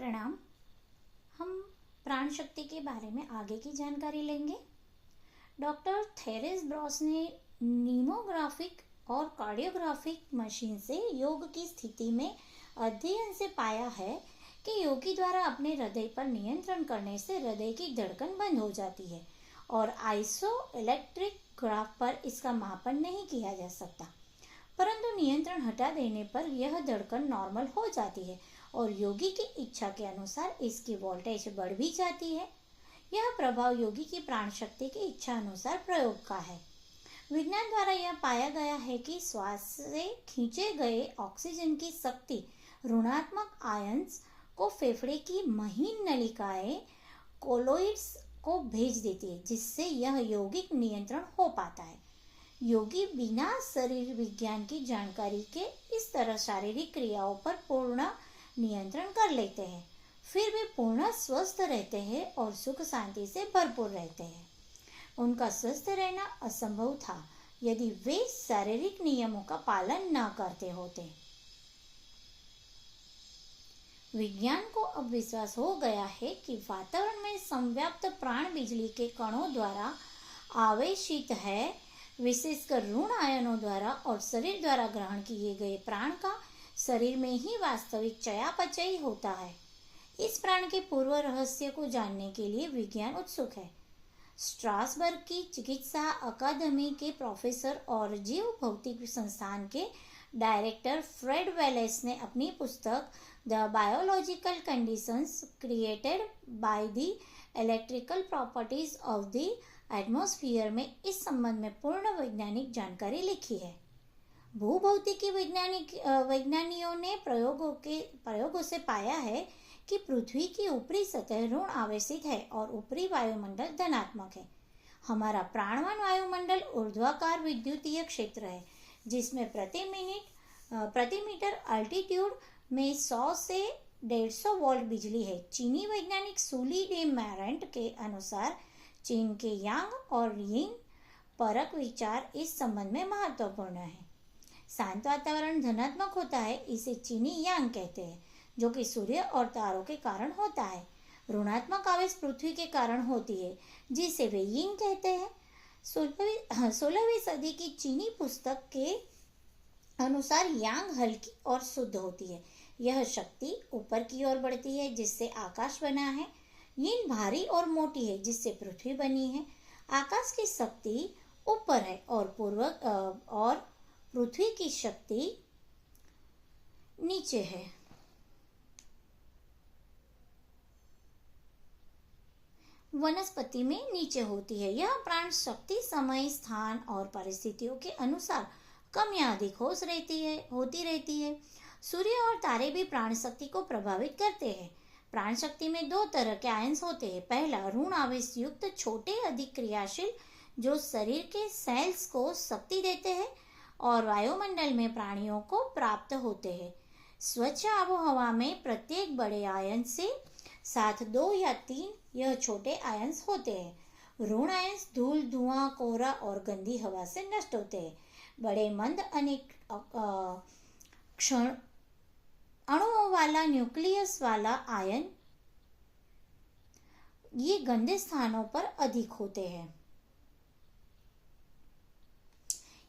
प्रणाम। हम प्राण शक्ति के बारे में आगे की जानकारी लेंगे। डॉक्टर थेरेस ब्रॉस ने नीमोग्राफिक और कार्डियोग्राफिक मशीन से योग की स्थिति में अध्ययन से पाया है कि योगी द्वारा अपने हृदय पर नियंत्रण करने से हृदय की धड़कन बंद हो जाती है और आइसो इलेक्ट्रिक ग्राफ पर इसका मापन नहीं किया जा सकता, परंतु नियंत्रण हटा देने पर यह धड़कन नॉर्मल हो जाती है और योगी की इच्छा के अनुसार इसकी वोल्टेज बढ़ भी जाती है। यह प्रभाव योगी की प्राण शक्ति की इच्छा अनुसार प्रयोग का है। विज्ञान द्वारा यह पाया गया है कि श्वास से खींचे गए ऑक्सीजन की शक्ति ऋणात्मक आयंस को फेफड़े की महीन नलिकाएं कोलोइड्स को भेज देती है, जिससे यह यौगिक नियंत्रण हो पाता है। योगी बिना शरीर विज्ञान की जानकारी के इस तरह शारीरिक क्रियाओं पर पूर्ण नियंत्रण कर लेते हैं, फिर भी पूर्ण स्वस्थ रहते हैं और सुख शांति से भरपूर रहते हैं। उनका स्वस्थ रहना असंभव था यदि वे शारीरिक नियमों का पालन न करते होते। विज्ञान को अब विश्वास हो गया है कि वातावरण में संव्याप्त प्राण बिजली के कणों द्वारा आवेशित है, विशेषकर ऋण आयनों द्वारा और शरीर द्वारा ग्रहण किए गए प्राण का शरीर में ही वास्तविक चयापचय होता है। इस प्राण के पूर्व रहस्य को जानने के लिए विज्ञान उत्सुक है। स्ट्रासबर्ग की चिकित्सा अकादमी के प्रोफेसर और जीव भौतिक संस्थान के डायरेक्टर फ्रेड वेलेस ने अपनी पुस्तक the biological conditions created by the electrical properties of the atmosphere में इस संबंध में पूर्ण वैज्ञानिक जानकारी लिखी है। भूभौतिकी वैज्ञानियों ने प्रयोगों से पाया है कि पृथ्वी की ऊपरी सतह ऋण आवेशित है और ऊपरी वायुमंडल धनात्मक है। हमारा प्राणवान वायुमंडल ऊर्ध्वाकार विद्युतीय क्षेत्र है, जिसमें प्रति मीटर अल्टीट्यूड में 100 से 150 वोल्ट बिजली है। चीनी वैज्ञानिक सूली डे मैरेंट के अनुसार चीन के यांग और यिंग परक विचार इस संबंध में महत्वपूर्ण है। शांत वातावरण धनात्मक होता है, इसे चीनी यांग कहते हैं, जो कि सूर्य और तारों के कारण होता है। ऋणात्मक आवेश पृथ्वी के कारण होती है, जिसे वे यिंग कहते हैं। 16वीं सदी की चीनी पुस्तक के अनुसार यांग हल्की और शुद्ध होती है। यह शक्ति ऊपर की ओर बढ़ती है, जिससे आकाश बना है। यिन भारी और मोटी है, जिससे पृथ्वी बनी है। आकाश की शक्ति ऊपर है और पृथ्वी की शक्ति नीचे है। वनस्पति में नीचे होती है। यह प्राण शक्ति समय, स्थान और परिस्थितियों के अनुसार कम या अधिक होती रहती है। सूर्य और तारे भी प्राण शक्ति को प्रभावित करते हैं। प्राण शक्ति में 2 तरह के आयंस होते हैं। पहला ऋण आवेश युक्त छोटे अधिक क्रियाशील जो शरीर के सेल्स को शक्ति देते हैं और वायुमंडल में प्राणियों को प्राप्त होते हैं। स्वच्छ आबोहवा में प्रत्येक बड़े आयन से साथ 2 या 3 यह छोटे आयंस होते हैं। ऋण आयंस धूल, धुआं, कोहरा और गंदी हवा से नष्ट होते हैं। बड़े मंद अनेक क्षण अणुओं वाला न्यूक्लियस वाला आयन ये गंदे स्थानों पर अधिक होते हैं।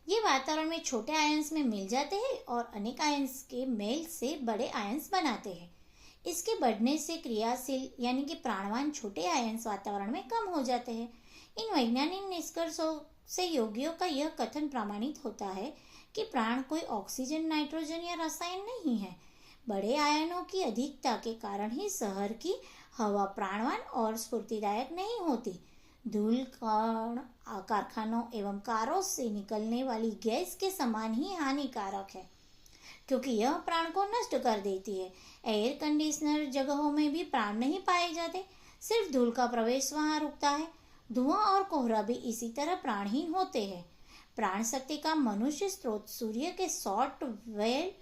ये वातावरण में छोटे आयंस में मिल जाते हैं और अनेक आयंस के मेल से बड़े आयंस बनाते हैं। इसके बढ़ने से क्रियाशील यानी कि प्राणवान छोटे आयंस वातावरण में कम हो जाते हैं। इन वैज्ञानिक निष्कर्षों से योगियों का यह कथन प्रमाणित होता है कि प्राण कोई ऑक्सीजन, नाइट्रोजन या रसायन नहीं है। बड़े आयनों की अधिकता के कारण ही शहर की हवा प्राणवान और स्फूर्तिदायक नहीं होती। धूल कण कारखानों एवं कारों से निकलने वाली गैस के समान ही हानिकारक है, क्योंकि यह प्राण को नष्ट कर देती है। एयर कंडीशनर जगहों में भी प्राण नहीं पाए जाते, सिर्फ धूल का प्रवेश वहां रुकता है। धुआं और कोहरा भी इसी तरह प्राणहीन होते हैं। प्राण शक्ति का मनुष्य स्रोत सूर्य के short wave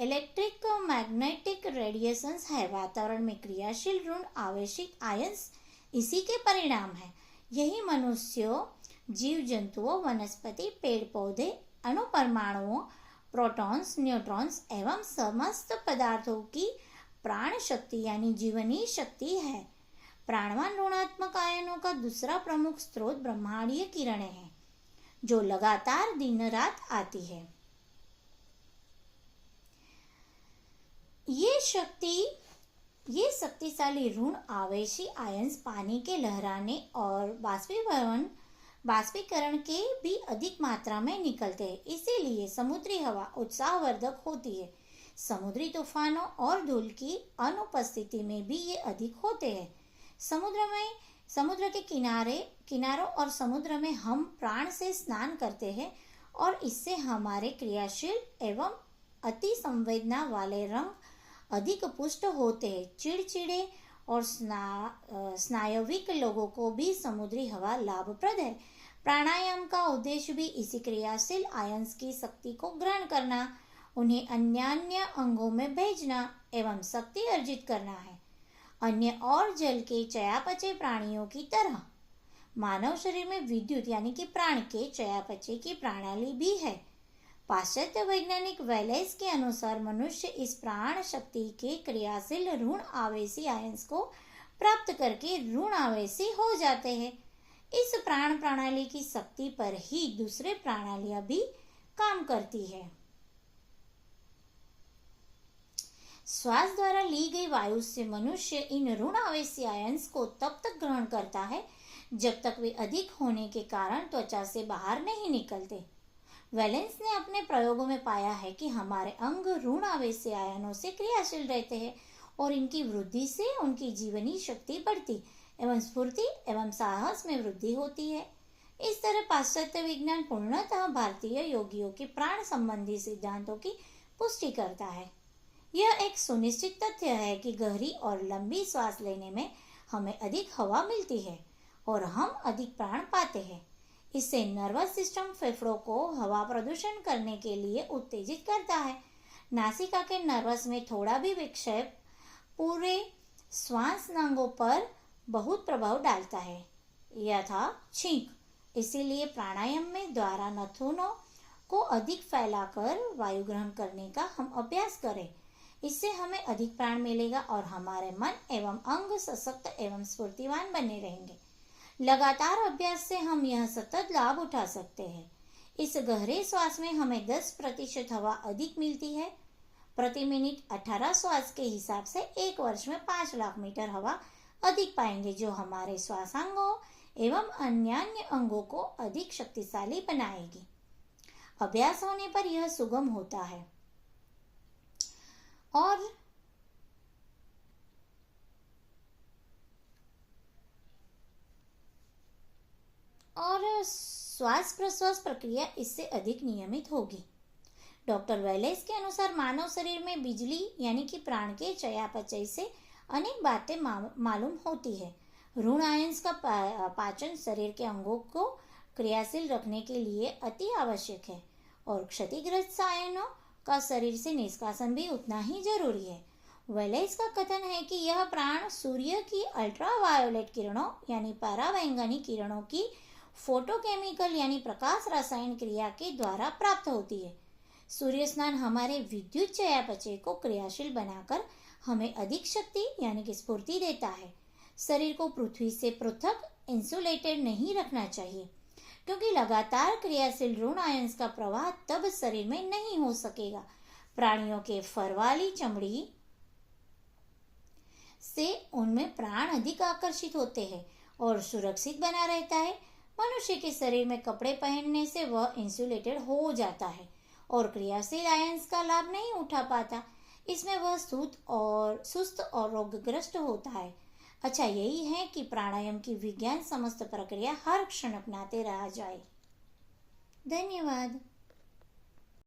electric magnetic radiations है। वातावरण में क्रियाशील ऋण आवेशित आयंस इसी के परिणाम है। यही मनुष्यों, जीव जंतुओं, वनस्पति, पेड़ पौधे, अणु परमाणुओं, प्रोटॉन्स, न्यूट्रॉन्स एवं समस्त पदार्थों की प्राण शक्ति यानी जीवनी शक्ति है। प्राणवान ऋणात्मक आयनों का दूसरा प्रमुख स्रोत ब्रह्मांडीय किरणें हैं, जो लगातार दिन रात आती है। ये शक्तिशाली ऋण आवेशी आयन्स पानी के लहराने और बाष्पीकरण के भी अधिक मात्रा में निकलते हैं। इसीलिए समुद्री हवा उत्साहवर्धक होती है। समुद्री तूफानों और धूल की अनुपस्थिति में भी ये अधिक होते हैं। समुद्र के किनारों और समुद्र में हम प्राण से स्नान करते हैं और इससे हमारे क्रियाशील एवं अति संवेदना वाले रंग अधिक पुष्ट होते हैं। चिड़चिड़े और स्नायविक लोगों को भी समुद्री हवा लाभप्रद है। प्राणायाम का उद्देश्य भी इसी क्रियाशील आयन्स की शक्ति को ग्रहण करना, उन्हें अन्य अंगों में भेजना एवं शक्ति अर्जित करना है। अन्य और जल के चयापचय प्राणियों की तरह मानव शरीर में विद्युत यानी कि प्राण के चयापचय की प्रणाली भी है। पाश्चात्य वैज्ञानिक वेलेस के अनुसार मनुष्य इस प्राण शक्ति के क्रियाशील ऋण आवेशी आयन्स को प्राप्त करके ऋण आवेशी हो जाते हैं। इस प्राण प्रणाली की शक्ति पर ही दूसरे प्रणालियां भी काम करती है। श्वास द्वारा ली गई वायु से मनुष्य इन ऋण आवेशी आयन्स को तब तक ग्रहण करता है जब तक वे अधिक होने के कारण त्वचा से बाहर नहीं निकलते। वेलेंस ने अपने प्रयोगों में पाया है कि हमारे अंग ऋण आवेशी आयनों से क्रियाशील रहते हैं और इनकी वृद्धि से उनकी जीवनी शक्ति बढ़ती एवं स्फूर्ति एवं साहस में वृद्धि होती है। इस तरह पाश्चात्य विज्ञान पूर्णतः भारतीय योगियों के प्राण संबंधी सिद्धांतों की पुष्टि करता है। यह एक सुनिश्चित तथ्य है कि गहरी और लंबी श्वास लेने में हमें अधिक हवा मिलती है और हम अधिक प्राण पाते हैं। इससे नर्वस सिस्टम फेफड़ों को हवा प्रदूषण करने के लिए उत्तेजित करता है। नासिका के नर्वस में थोड़ा भी विक्षेप पूरे श्वासनांगों पर बहुत प्रभाव डालता है, यथा छींक। इसीलिए प्राणायाम में द्वारा नथुनों को अधिक फैलाकर वायु ग्रहण करने का हम अभ्यास करें। इससे हमें अधिक प्राण मिलेगा और हमारे मन एवं अंग सशक्त एवं स्फूर्तिवान बने रहेंगे। लगातार अभ्यास से हम यह सतत लाभ उठा सकते हैं। इस गहरे श्वास में हमें 10% हवा अधिक मिलती है। प्रति मिनट 18 श्वास के हिसाब से 1 वर्ष में 5 लाख मीटर हवा अधिक पाएंगे, जो हमारे श्वासांगों एवं अन्य अंगों को अधिक शक्तिशाली बनाएगी। अभ्यास होने पर यह सुगम होता है और श्वास प्रश्वास प्रक्रिया इससे अधिक नियमित होगी। डॉक्टर वेलेस के अनुसार मानव शरीर में बिजली यानी कि प्राण के चयापचय से अनेक बातें मालूम होती है। ऋण आयन्स का पाचन शरीर के अंगों को क्रियाशील रखने के लिए अति आवश्यक है और क्षतिग्रस्त आयनों का शरीर से निष्कासन भी उतना ही जरूरी है। वेलेस का कथन है कि यह प्राण सूर्य की अल्ट्रावायोलेट किरणों यानी पराबैंगनी किरणों की फोटोकेमिकल यानी प्रकाश रसायन क्रिया के द्वारा प्राप्त होती है। सूर्य स्नान हमारे विद्युत चयापचय को क्रियाशील बनाकर हमें अधिक शक्ति यानी कि स्फूर्ति देता है। शरीर को पृथ्वी से पृथक इंसुलेटेड नहीं रखना चाहिए, क्योंकि लगातार क्रियाशील ऋण आयन्स का प्रवाह तब शरीर में नहीं हो सकेगा। प्राणियों के फर वाली चमड़ी से उनमें प्राण अधिक आकर्षित होते हैं और सुरक्षित बना रहता है। मनुष्य के शरीर में कपड़े पहनने से वह इंसुलेटेड हो जाता है और क्रियाशील आयन्स का लाभ नहीं उठा पाता। इसमें वह सुस्त और रोगग्रस्त होता है। अच्छा यही है कि प्राणायाम की विज्ञान समस्त प्रक्रिया हर क्षण अपनाते रहा जाए। धन्यवाद।